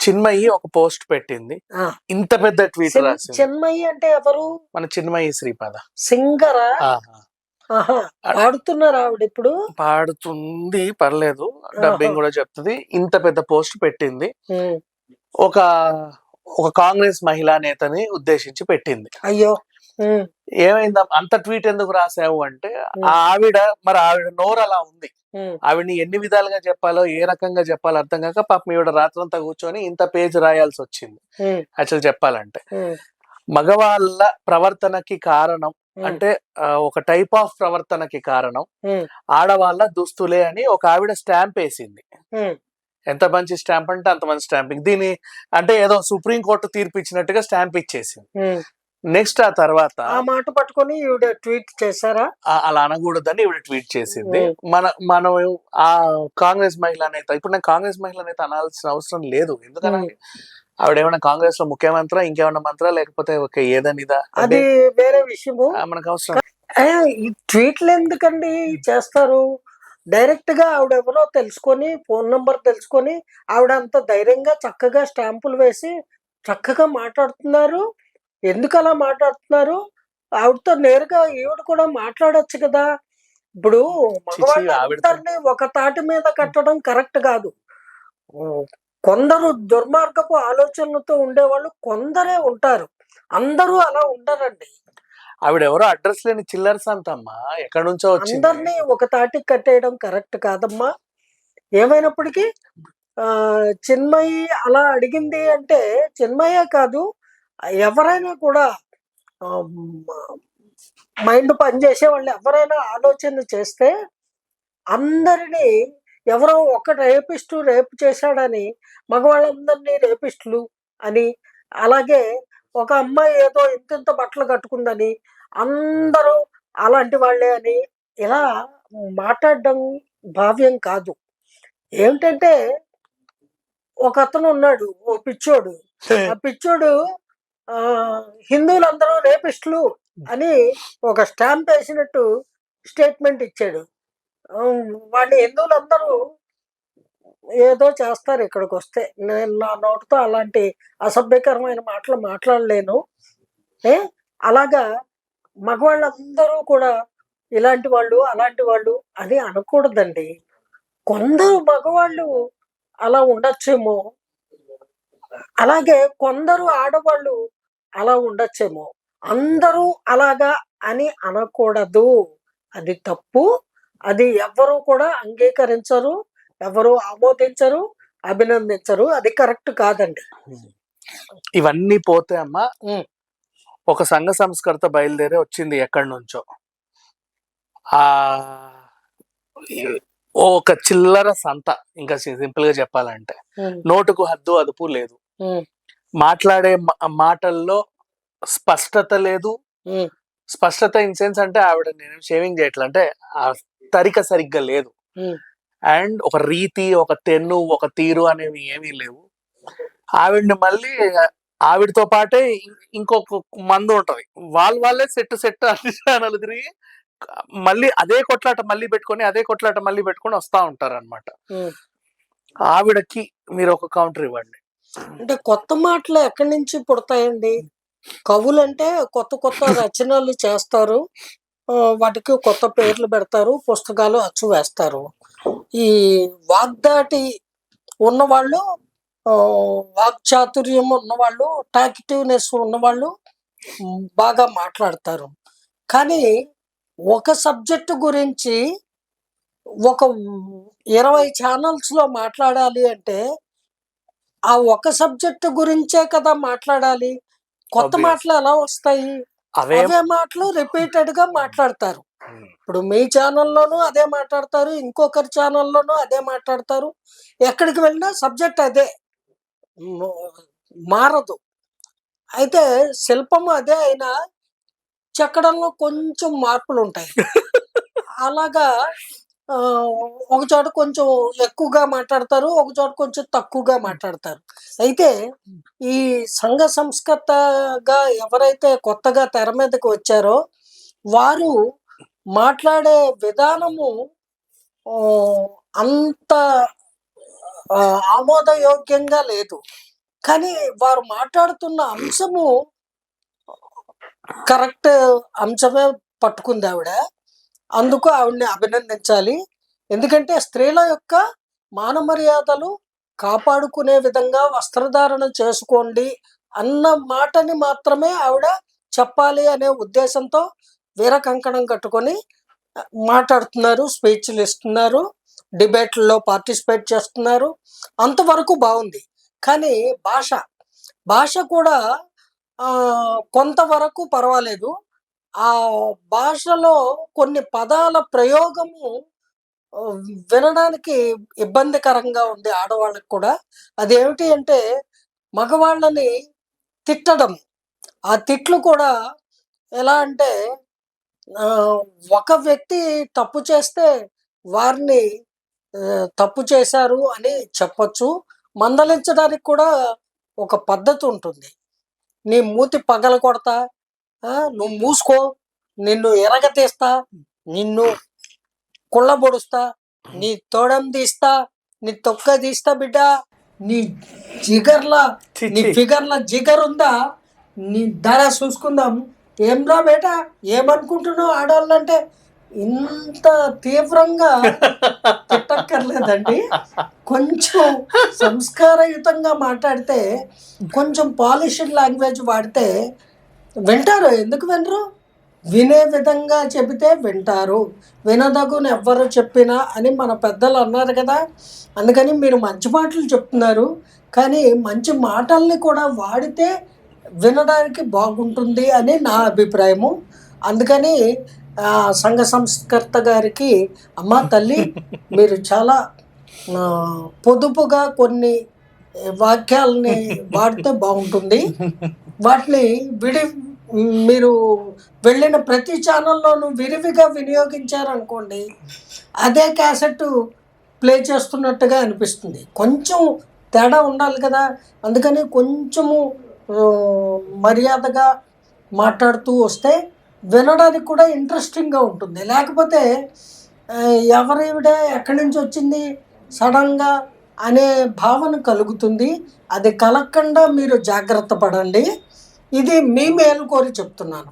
చిన్మయి ఒక పోస్ట్ పెట్టింది. ఆ, ఇంత పెద్ద ట్వీట్ రాసింది. చిన్మయి అంటే ఎవరు? మన చిన్మయి శ్రీపాద సింగరా? ఆహా. ఆహా, పాడుతున్నారు ఆవిడ ఇప్పుడు? పాడుతుంది, పర్లేదు, ఆహా. డబ్బింగ్ కూడా చెప్తుంది. ఇంత పెద్ద పోస్ట్ పెట్టింది. ఉమ్, ఒక ఒక కాంగ్రెస్ మహిళా నేతని ఉద్దేశించి పెట్టింది. అయ్యో. ఉమ్, ఏమైందా అంత ట్వీట్ ఎందుకు రాసావు అంటే, ఉమ్, ఆవిడ నోరు అలా ఉంది. ఉమ్, ఆవిడని ఎన్ని విధాలుగా చెప్పాలో, ఏ రకంగా చెప్పాలో అర్థం కాక పాపం ఈవిడ రాత్రంతా కూర్చొని ఇంత పేజ్ రాయాల్సి వచ్చింది. ఉమ్, యాక్చువల్ చెప్పాలంటే ఉమ్, మగవాళ్ళ ప్రవర్తనకి కారణం ఉమ్, అంటే ఒక టైప్ ఆఫ్ ప్రవర్తనకి కారణం ఉమ్, ఆడవాళ్ళ దుస్తులే అని ఒక ఆవిడ స్టాంప్ వేసింది. ఉమ్, ఎంత మంచి స్టాంప్ అంటే అంత మంచి స్టాంపింగ్. దీని అంటే ఏదో సుప్రీం కోర్టు తీర్పు ఇచ్చినట్టుగా స్టాంప్ ఇచ్చేసింది. ఉమ్. నెక్స్ట్ ఆ తర్వాత ఆ మాట పట్టుకొని ఈవిడ ట్వీట్ చేశారా? అలా అనకూడదని ఈవిడ ట్వీట్ చేసింది. ఉమ్, మనం ఆ కాంగ్రెస్ మహిళా నేత, ఇప్పుడు నాకు కాంగ్రెస్ మహిళా నేత అనాల్సిన అవసరం లేదు. ఎందుకనాలి? ఆవిడ ఏమైనా కాంగ్రెస్ లో ముఖ్యమంత్రి, ఇంకేమైనా మంత్రా, లేకపోతే ఒక ఏదనిదా, అది వేరే విషయము. మనకు అవసరం. ఈ ట్వీట్లు ఎందుకండి చేస్తారు? డైరెక్ట్ గా ఆవిడ ఎవరో తెలుసుకొని, ఫోన్ నంబర్ తెలుసుకొని, ఆవిడ అంత ధైర్యంగా చక్కగా స్టాంపులు వేసి చక్కగా మాట్లాడుతున్నారు. ఎందుకు అలా మాట్లాడుతున్నారు? ఆవిడతో నేరుగా ఈవిడ కూడా మాట్లాడొచ్చు కదా. ఇప్పుడు మగవాళ్ళందరినీ ఒక తాటి మీద కట్టడం కరెక్ట్ కాదు. కొందరు దుర్మార్గపు ఆలోచనలతో ఉండేవాళ్ళు కొందరే ఉంటారు, అందరూ అలా ఉండరండి. ఆవిడ ఎవరో అడ్రస్ లేని చిల్లర్స్ అంతమ్మా, ఎక్కడి నుంచో వచ్చింది. అందరినీ ఒక తాటికి కట్టేయడం కరెక్ట్ కాదమ్మా. ఏమైనప్పటికీ చిన్మయి అలా అడిగింది అంటే, చిన్మయే కాదు, ఎవరైనా కూడా మైండ్ పనిచేసే వాళ్ళు ఎవరైనా ఆలోచన చేస్తే, అందరినీ ఎవరో ఒక రేపు చేశాడని మగవాళ్ళందరినీ రేపిస్టులు అని, అలాగే ఒక అమ్మాయి ఏదో ఇంతింత బట్టలు కట్టుకుందని అందరూ అలాంటి వాళ్ళే అని ఇలా మాట్లాడడం భావ్యం కాదు. ఏమిటంటే, ఒక అతను ఉన్నాడు, ఓ పిచ్చోడు. ఆ పిచ్చోడు హిందువులందరూ రేపిస్టులు అని ఒక స్టాంప్ వేసినట్టు స్టేట్మెంట్ ఇచ్చాడు. వాడిని హిందువులందరూ ఏదో చేస్తారు ఇక్కడికి వస్తే. నేను నా నోటితో అలాంటి అసభ్యకరమైన మాటలు మాట్లాడలేను. అలాగా మగవాళ్ళందరూ కూడా ఇలాంటి వాళ్ళు, అలాంటి వాళ్ళు అని అనకూడదండి. కొందరు మగవాళ్ళు అలా ఉండొచ్చేమో, అలాగే కొందరు ఆడవాళ్ళు అలా ఉండొచ్చేమో. అందరూ అలాగా అని అనకూడదు. అది తప్పు. అది ఎవ్వరూ కూడా అంగీకరించరు, ఎవరు ఆమోదించరు, అభినందించరు. అది కరెక్ట్ కాదండి. ఇవన్నీ పోతే అమ్మా, ఒక సంఘ సంస్కర్త బయలుదేరి వచ్చింది ఎక్కడి నుంచో. ఆ ఒక చిల్లర సంత, ఇంకా సింపుల్ గా చెప్పాలంటే నోటుకు హద్దు అదుపు లేదు. మాట్లాడే మాటల్లో స్పష్టత లేదు. స్పష్టత ఇన్ సెన్స్ అంటే ఆవిడ నేను షేవింగ్ చేయట్లా అంటే ఆ తరిక సరిగ్గా లేదు. అండ్ ఒక రీతి, ఒక తెన్ను, ఒక తీరు అనేవి ఏమీ లేవు. ఆవిడ్ని మళ్ళీ ఆవిడతో పాటే ఇంకొక మంది ఉంటది, వాళ్ళే సెట్ అన్ని ఛానల్ తిరిగి మళ్ళీ అదే కొట్లాట మళ్ళీ పెట్టుకొని వస్తా ఉంటారు అనమాట. ఆవిడకి మీరు ఒక కౌంటర్ ఇవ్వండి. అంటే కొత్త మాటలు ఎక్కడి నుంచి పుడతాయండి? కవులంటే కొత్త కొత్త రచనలు చేస్తారు, వాటికి కొత్త పేర్లు పెడతారు, పుస్తకాలు అచ్చు వేస్తారు. ఈ వాగ్దాటి ఉన్నవాళ్ళు, వాక్చాతుర్యం ఉన్నవాళ్ళు, టాకిటివ్నెస్ ఉన్నవాళ్ళు బాగా మాట్లాడతారు. కానీ ఒక సబ్జెక్టు గురించి ఒక 20 ఛానల్స్లో మాట్లాడాలి అంటే ఆ ఒక సబ్జెక్టు గురించే కదా మాట్లాడాలి. కొత్త మాటలు ఎలా వస్తాయి? అవే మాటలు రిపీటెడ్ గా మాట్లాడతారు. ఇప్పుడు మీ ఛానల్లోనూ అదే మాట్లాడతారు, ఇంకొకరి ఛానల్లోనూ అదే మాట్లాడతారు. ఎక్కడికి వెళ్ళినా సబ్జెక్ట్ అదే, మారదు. అయితే శిల్పం అదే అయినా చెక్కడంలో కొంచెం మార్పులు ఉంటాయి. అలాగా ఒక చోట కొంచెం ఎక్కువగా మాట్లాడతారు, ఒక చోట కొంచెం తక్కువగా మాట్లాడతారు. అయితే ఈ సంఘ సంస్కర్తగా ఎవరైతే కొత్తగా తెర మీదకి వచ్చారో వారు మాట్లాడే విధానము అంత ఆమోదయోగ్యంగా లేదు. కానీ వారు మాట్లాడుతున్న అంశము కరెక్ట్ అంశమే పట్టుకుంది ఆవిడ. అందుకు ఆవిడని అభినందించాలి. ఎందుకంటే స్త్రీల యొక్క మాన మర్యాదలు కాపాడుకునే విధంగా వస్త్రధారణ చేసుకోండి అన్న మాటని మాత్రమే ఆవిడ చెప్పాలి అనే ఉద్దేశంతో వీర కంకణం కట్టుకొని మాట్లాడుతున్నారు, స్పీచ్లు ఇస్తున్నారు, డిబేట్లలో పార్టిసిపేట్ చేస్తున్నారు. అంతవరకు బాగుంది. కానీ భాష కూడా కొంతవరకు పర్వాలేదు. ఆ భాషలో కొన్ని పదాల ప్రయోగము వినడానికి ఇబ్బందికరంగా ఉంది ఆడవాళ్ళకి కూడా. అదేమిటి అంటే మగవాళ్ళని తిట్టడం. ఆ తిట్లు కూడా ఎలా అంటే ఒక వ్యక్తి తప్పు చేస్తే వారిని తప్పు చేశారు అని చెప్పొచ్చు. మందలించడానికి కూడా ఒక పద్ధతి ఉంటుంది. నీ మూతి పగల కొడతా, నువ్వు మూసుకో, నిన్ను ఎరగతీస్తా, నిన్ను కుళ్ళబొడుస్తా, నీ తోడం తీస్తా, నీ తొక్క తీస్తా బిడ్డ, నీ నీ ఫిగర్ల జిగర్ ఉందా, నీ ధర చూసుకుందాం. ఏంరా బేట, ఏమనుకుంటున్నావు ఆడవాళ్ళంటే? ఇంత తీవ్రంగా తిట్టక్కర్లేదండి. కొంచెం సంస్కారయుతంగా మాట్లాడితే, కొంచెం పాలిష్డ్ లాంగ్వేజ్ వాడితే వింటారు. ఎందుకు వినరు? వినే విధంగా చెబితే వింటారు. వినదగును ఎవ్వరు చెప్పినా అని మన పెద్దలు అన్నారు కదా. అందుకని మీరు మంచి మాటలు చెప్తున్నారు, కానీ మంచి మాటల్ని కూడా వాడితే వినడానికి బాగుంటుంది అని నా అభిప్రాయము. అందుకని సంఘ సంస్కర్త గారికి, అమ్మ తల్లి, మీరు చాలా పొదుపుగా కొన్ని వాక్యాలని వాడితే బాగుంటుంది. వాటిని మీరు వెళ్ళిన ప్రతి ఛానల్లోనూ విరివిగా వినియోగించారనుకోండి, అదే క్యాసెట్ ప్లే చేస్తున్నట్టుగా అనిపిస్తుంది. కొంచెం తేడా ఉండాలి కదా. అందుకని కొంచెము మర్యాదగా మాట్లాడుతూ వస్తే వినడానికి కూడా ఇంట్రెస్టింగ్గా ఉంటుంది. లేకపోతే ఎవరివిడ ఎక్కడి నుంచి వచ్చింది సడన్గా అనే భావన కలుగుతుంది. అది కలగకుండా మీరు జాగ్రత్త పడండి. ఇది మీ మేలు కోరి చెప్తున్నాను.